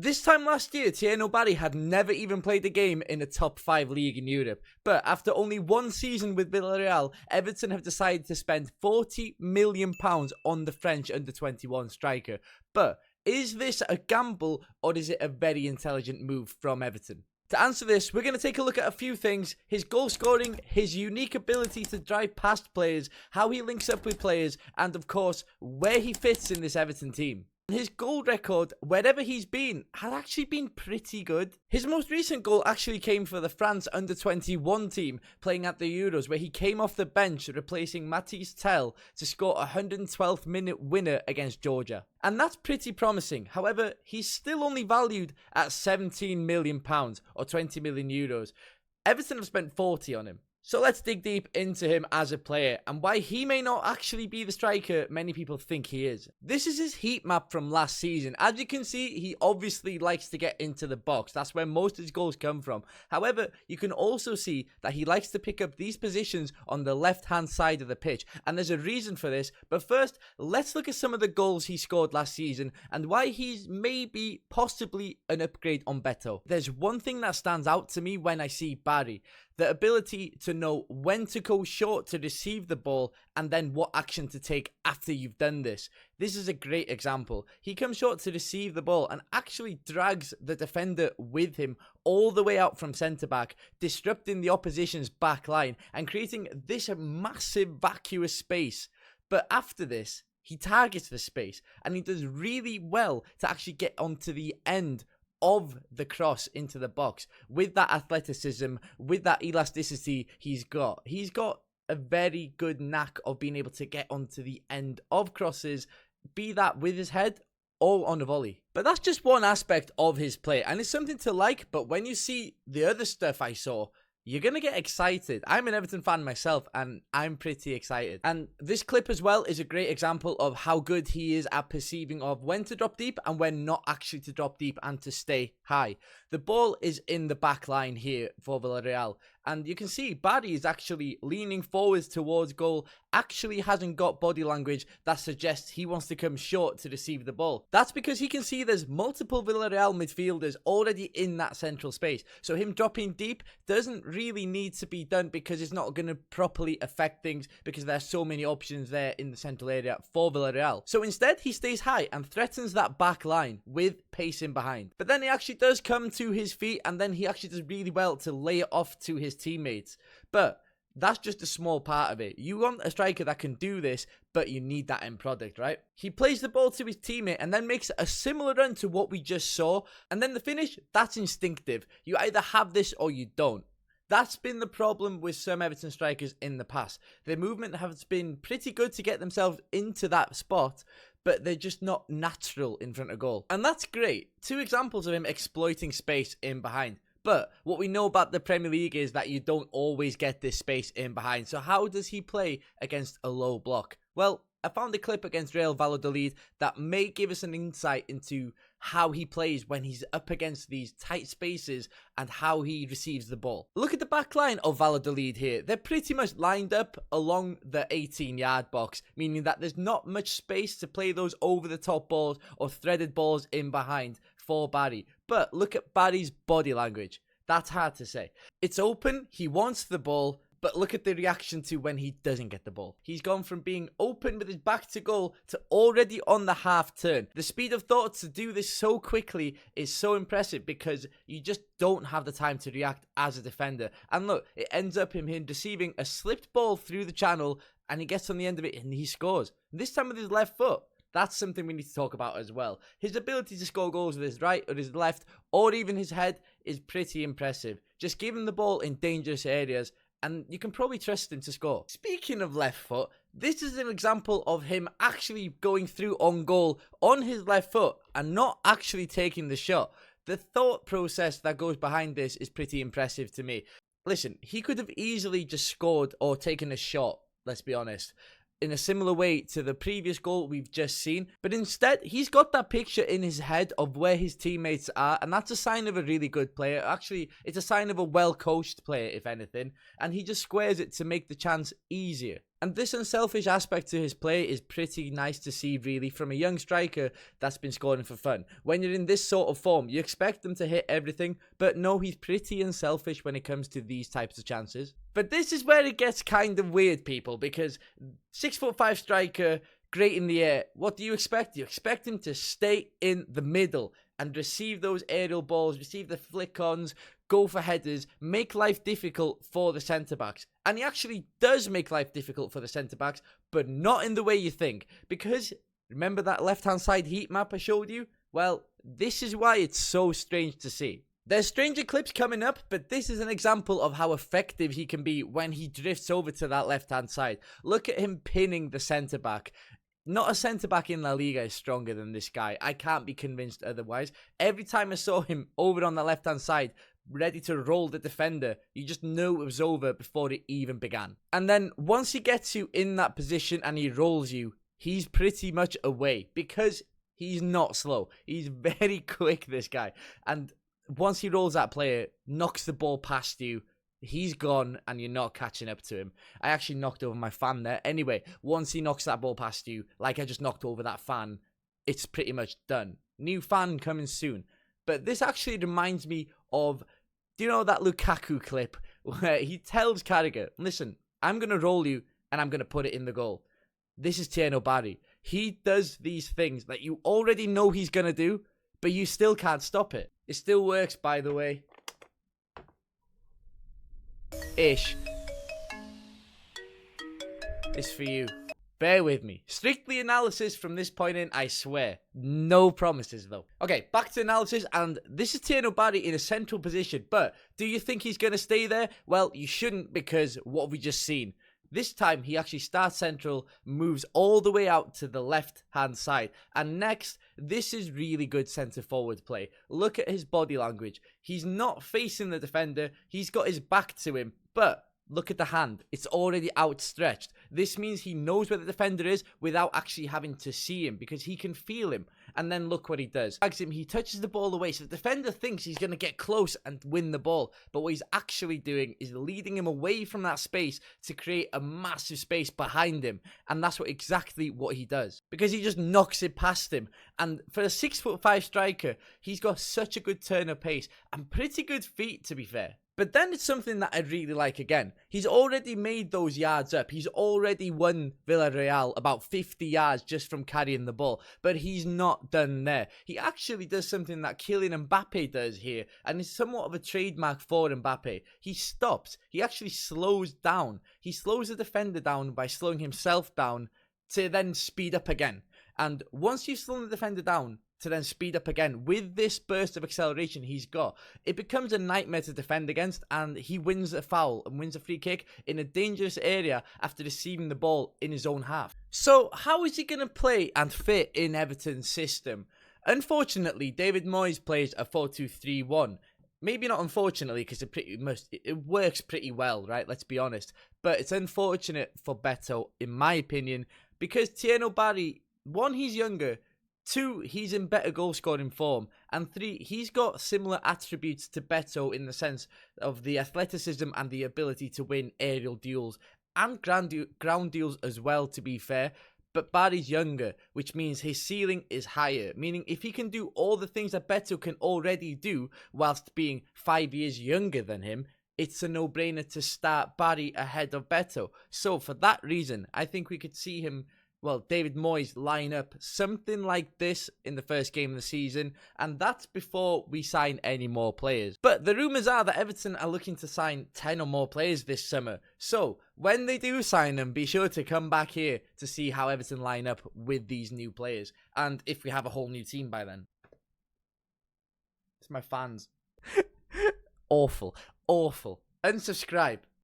This time last year, Thierno Barry had never even played a game in a top 5 league in Europe. But after only one season with Villarreal, Everton have decided to spend £40 million on the French under-21 striker. But is this a gamble or is it a very intelligent move from Everton? To answer this, we're going to take a look at a few things: his goal scoring, his unique ability to drive past players, how he links up with players, and of course, where he fits in this Everton team. His goal record, wherever he's been, has actually been pretty good. His most recent goal actually came for the France under-21 team playing at the Euros, where he came off the bench replacing Mathys Tel to score a 112th minute winner against Georgia. And that's pretty promising. However, he's still only valued at £17 million or 20 million euros. Everton have spent 40 on him. So let's dig deep into him as a player and why he may not actually be the striker many people think he is. This is his heat map from last season. As you can see, he obviously likes to get into the box. That's where most of his goals come from. However, you can also see that he likes to pick up these positions on the left-hand side of the pitch. And there's a reason for this. But first, let's look at some of the goals he scored last season and why he's maybe possibly an upgrade on Beto. There's one thing that stands out to me when I see Barry: the ability to know when to go short to receive the ball and then what action to take after you've done this. This is a great example. He comes short to receive the ball and actually drags the defender with him all the way out from centre-back, disrupting the opposition's back line and creating this massive vacuous space. But after this, he targets the space and he does really well to actually get onto the end of the cross into the box with that athleticism, with that elasticity he's got. He's got a very good knack of being able to get onto the end of crosses, be that with his head or on a volley. But that's just one aspect of his play and it's something to like, but when you see the other stuff I saw, you're going to get excited. I'm an Everton fan myself and I'm pretty excited. And this clip as well is a great example of how good he is at perceiving of when to drop deep and when not actually to drop deep and to stay high. The ball is in the back line here for Villarreal. And you can see Barry is actually leaning forwards towards goal, actually hasn't got body language that suggests he wants to come short to receive the ball. That's because he can see there's multiple Villarreal midfielders already in that central space. So him dropping deep doesn't really need to be done because it's not going to properly affect things because there's so many options there in the central area for Villarreal. So instead he stays high and threatens that back line with pace in behind. But then he actually does come to his feet and then he actually does really well to lay it off to his teammates. But that's just a small part of it. You want a striker that can do this, but you need that end product, right? He plays the ball to his teammate and then makes a similar run to what we just saw. And then the finish, that's instinctive. You either have this or you don't. That's been the problem with some Everton strikers in the past. Their movement has been pretty good to get themselves into that spot, but they're just not natural in front of goal. And that's great. 2 examples of him exploiting space in behind. But what we know about the Premier League is that you don't always get this space in behind. So how does he play against a low block? Well, I found a clip against Real Valladolid that may give us an insight into how he plays when he's up against these tight spaces and how he receives the ball. Look at the back line of Valladolid here. They're pretty much lined up along the 18-yard box, meaning that there's not much space to play those over-the-top balls or threaded balls in behind for Barry. But look at Barry's body language. That's hard to say. It's open, he wants the ball, but look at the reaction to when he doesn't get the ball. He's gone from being open with his back to goal to already on the half turn. The speed of thought to do this so quickly is so impressive because you just don't have the time to react as a defender. And look, it ends up him receiving a slipped ball through the channel and he gets on the end of it and he scores. This time with his left foot. That's something we need to talk about as well. His ability to score goals with his right or his left or even his head is pretty impressive. Just give him the ball in dangerous areas and you can probably trust him to score. Speaking of left foot, this is an example of him actually going through on goal on his left foot and not actually taking the shot. The thought process that goes behind this is pretty impressive to me. Listen, he could have easily just scored or taken a shot, let's be honest, in a similar way to the previous goal we've just seen. But instead, he's got that picture in his head of where his teammates are. And that's a sign of a really good player. Actually, it's a sign of a well-coached player, if anything. And he just squares it to make the chance easier. And this unselfish aspect to his play is pretty nice to see, really, from a young striker that's been scoring for fun. When you're in this sort of form, you expect them to hit everything, but no, he's pretty unselfish when it comes to these types of chances. But this is where it gets kind of weird, people, because 6'5" striker, great in the air. What do you expect? You expect him to stay in the middle and receive those aerial balls, receive the flick-ons, go for headers, make life difficult for the centre-backs. And he actually does make life difficult for the centre-backs, but not in the way you think. Because, remember that left-hand side heat map I showed you? Well, this is why it's so strange to see. There's stranger clips coming up, but this is an example of how effective he can be when he drifts over to that left-hand side. Look at him pinning the centre-back. Not a centre-back in La Liga is stronger than this guy. I can't be convinced otherwise. Every time I saw him over on the left-hand side, ready to roll the defender, you just knew it was over before it even began. And then once he gets you in that position and he rolls you, he's pretty much away because he's not slow. He's very quick, this guy. And once he rolls that player, knocks the ball past you, he's gone and you're not catching up to him. I actually knocked over my fan there. Anyway, once he knocks that ball past you, like I just knocked over that fan, it's pretty much done. New fan coming soon. But this actually reminds me of, do you know that Lukaku clip where he tells Carragher, listen, I'm going to roll you and I'm going to put it in the goal. This is Thierno Barry. He does these things that you already know he's going to do, but you still can't stop it. It still works, by the way. Ish. It's for you. Bear with me. Strictly analysis from this point in, I swear. No promises, though. Okay, back to analysis, and this is Thierno Barry in a central position, but do you think he's going to stay there? Well, you shouldn't, because what have we just seen? This time, he actually starts central, moves all the way out to the left-hand side. And next, this is really good centre-forward play. Look at his body language. He's not facing the defender. He's got his back to him. But look at the hand. It's already outstretched. This means he knows where the defender is without actually having to see him because he can feel him. And then look what he does. He touches the ball away. So the defender thinks he's going to get close and win the ball. But what he's actually doing is leading him away from that space to create a massive space behind him. And that's exactly what he does. Because he just knocks it past him. And for a 6'5" striker, he's got such a good turn of pace. And pretty good feet, to be fair. But then it's something that I really like again. He's already made those yards up. He's already won Villarreal about 50 yards just from carrying the ball. But he's not done there. He actually does something that Kylian Mbappe does here. And it's somewhat of a trademark for Mbappe. He stops. He actually slows down. He slows the defender down by slowing himself down to then speed up again. And once you've slowed the defender down, to then speed up again with this burst of acceleration he's got, it becomes a nightmare to defend against, and he wins a foul and wins a free kick in a dangerous area after receiving the ball in his own half. So how is he going to play and fit in Everton's system? Unfortunately, David Moyes plays a 4-2-3-1. Maybe not unfortunately, because it works pretty well, right? Let's be honest. But it's unfortunate for Beto, in my opinion, because Thierno Barry, one, he's younger. 2, he's in better goal-scoring form. And 3, he's got similar attributes to Beto in the sense of the athleticism and the ability to win aerial duels and ground duels as well, to be fair. But Barry's younger, which means his ceiling is higher. Meaning if he can do all the things that Beto can already do whilst being 5 years younger than him, it's a no-brainer to start Barry ahead of Beto. So for that reason, I think we could see him, well, David Moyes line up something like this in the first game of the season, and that's before we sign any more players. But the rumours are that Everton are looking to sign 10 or more players this summer. So when they do sign them, be sure to come back here to see how Everton line up with these new players, and if we have a whole new team by then. It's my fans. Awful. Awful. Unsubscribe.